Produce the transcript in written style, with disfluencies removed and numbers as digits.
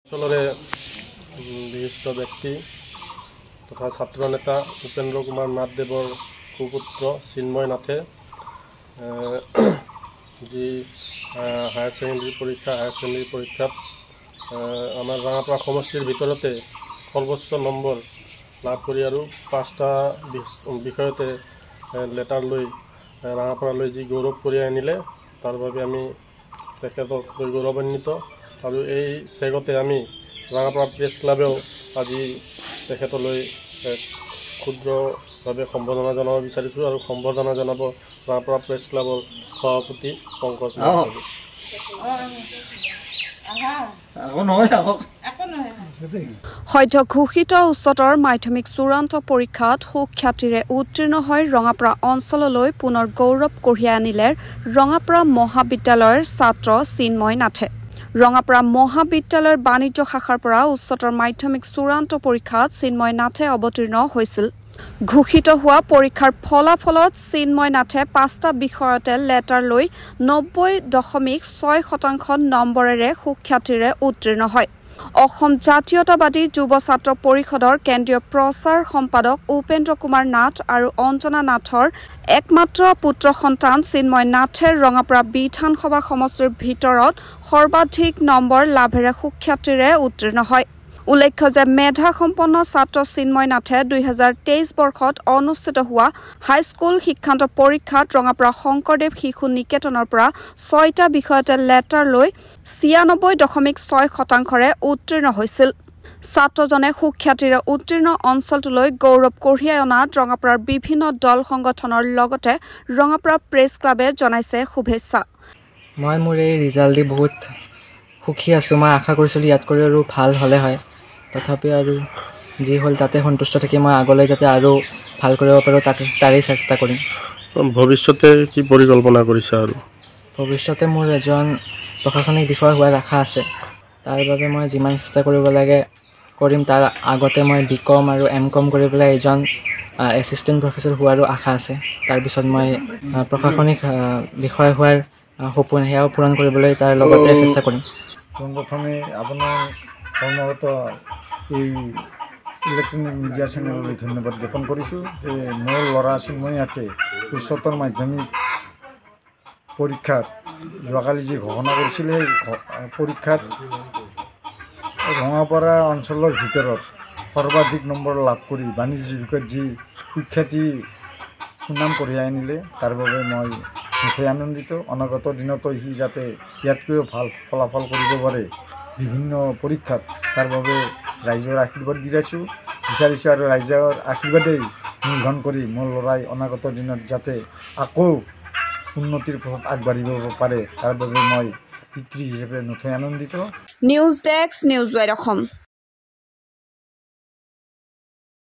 অঞ্চলৰে বিশিষ্ট ব্যক্তি তথা ছাত্ৰ নেতা উপেন্দ্ৰ কুমাৰ নাথদেৱৰ সুপুত্ৰ চিন্ময় নাথে যি হায়াৰ ছেকেণ্ডেৰী পৰীক্ষাত আমাৰ ৰাঙাপাৰা সমষ্টিৰ ভিতৰতে সৰ্বোচ্চ নম্বৰ লাভ কৰি আৰু 5টা বিষয়তে লেটাৰ লৈ ৰাঙাপাৰালৈ যি গৌৰৱ কঢ়িয়াই আনিলে তাৰ বাবে আমি তেখেতক লৈ গৌৰৱান্বিত। আৰু এই চেগতে আমি ৰাঙাপাৰা প্ৰেছ ক্লাবেও আজি তেখেতলৈ ক্ষুদ্ৰভাৱে সম্বৰ্ধনা জনাব বিচাৰিছোঁ আৰু সম্বৰ্ধনা জনাব ৰাঙাপাৰা প্ৰেছ ক্লাবৰ সভাপতি পংকজ নাথদেৱ। সদ্য ঘোষিত উচ্চতৰ মাধ্যমিক চূড়ান্ত পৰীক্ষাত সুখ্যাতিৰে উত্তীৰ্ণ হৈ ৰঙাপাৰা অঞ্চললৈ পুনৰ গৌৰৱ কঢ়িয়াই আনিলে ৰঙাপাৰা মহাবিদ্যালয়ৰ ছাত্ৰ চিন্ময় নাথে। ৰঙাপাৰা মহাবিদ্যালয়ৰ বাণিজ্য শাখাৰ পৰা উচ্চতৰ মাধ্যমিক চূড়ান্ত পৰীক্ষাত চিন্ময় নাথে অৱতীৰ্ণ হৈছিল। ঘোষিত হোৱা পৰীক্ষাৰ ফলাফলত চিন্ময় নাথে 5টা বিষয়তে লেটাৰ লৈ 90.6% নম্বৰেৰে সুখ্যাতিৰে উত্তীৰ্ণ হয়। অসম জাতীয়তাবাদী যুৱ ছাত্ৰ পৰিষদৰ কেন্দ্ৰীয় প্ৰচাৰ সম্পাদক উপেন্দ্ৰ কুমাৰ নাথ আৰু অঞ্জনা নাথৰ একমাত্ৰ পুত্ৰ সন্তান চিন্ময় নাথে ৰঙাপাৰা বিধানসভা সমষ্টিৰ ভিতৰত সৰ্বাধিক নম্বৰ লাভেৰে সুখ্যাতিৰে উত্তীৰ্ণ হয়। উল্লেখ্য যে মেধাসম্পন্ন ছাত্ৰ চিন্ময় নাথে 2023 বৰ্ষত অনুষ্ঠিত হোৱা হাইস্কুল শিক্ষান্ত পৰীক্ষাত ৰঙাপাৰা শংকৰদেৱ শিশু নিকেতনৰ পৰা 6টা বিষয়তে লেটাৰ লৈ 96.6%ৰে উত্তীৰ্ণ হৈছিল। ছাত্ৰজনে সুখ্যাতিৰে উত্তীৰ্ণ অঞ্চলটোলৈ গৌৰৱ কঢ়িয়াই অনাত ৰঙাপাৰাৰ বিভিন্ন দল সংগঠনৰ লগতে ৰঙাপাৰা প্ৰেছ ক্লাবে জনাইছে শুভেচ্ছা। মই মোৰ এই ৰিজাল্ট দি বহুত সুখী আছোঁ। মই আশা কৰিছিলোঁ ইয়াত কৰি আৰু ভাল হ'লে হয়, তথাপি আৰু যি হ'ল তাতে সন্তুষ্ট থাকি মই আগলৈ যাতে আৰু ভাল কৰিব পাৰোঁ তাৰেই চেষ্টা কৰিম। ভৱিষ্যতে কি পৰিকল্পনা কৰিছা? আৰু ভৱিষ্যতে মোৰ এজন প্ৰশাসনিক বিষয়া হোৱাৰ আশা আছে। তাৰ বাবে মই যিমান চেষ্টা কৰিব লাগে কৰিম। তাৰ আগতে মই BCom আৰু MCom কৰি পেলাই এজন এছিষ্টেণ্ট প্ৰফেচৰ হোৱাৰো আশা আছে। তাৰপিছত মই প্ৰশাসনিক বিষয়া হোৱাৰ সপোন সেয়াও পূৰণ কৰিবলৈ তাৰ লগতে চেষ্টা কৰিম। পোনপ্ৰথমে আপোনাৰ কৰ্মৰত এই ইলেক্ট্ৰনিক মিডিয়া চেনেললৈ ধন্যবাদ জ্ঞাপন কৰিছোঁ যে মোৰ ল'ৰা চিন্ময় নাথে উচ্চতৰ মাধ্যমিক পৰীক্ষাত যোৱাকালি যি ঘোষণা কৰিছিলে সেই পৰীক্ষাত ৰঙাপাৰা অঞ্চলৰ ভিতৰত সৰ্বাধিক নম্বৰ লাভ কৰি বাণিজ্য বিষয়ত যি সুখ্যাতি সুনাম কঢ়িয়াই আনিলে তাৰ বাবে মই নথৈ আনন্দিত। অনাগত দিনতো সি যাতে ইয়াতকৈও ভাল ফলাফল কৰিব পাৰে বিভিন্ন পৰীক্ষাত, তাৰ বাবে ৰাইজৰ আশীৰ্বাদ বিচাৰিছোঁ আৰু ৰাইজৰ আশীৰ্বাদেই নিৰ্ধাৰণ কৰি মোৰ ল'ৰাই অনাগত দিনত যাতে আকৌ উন্নতিৰ পথত আগবাঢ়িব পাৰে তাৰ বাবে মই পিতৃ হিচাপে নথৈ আনন্দিত। News desk, news wide Assam.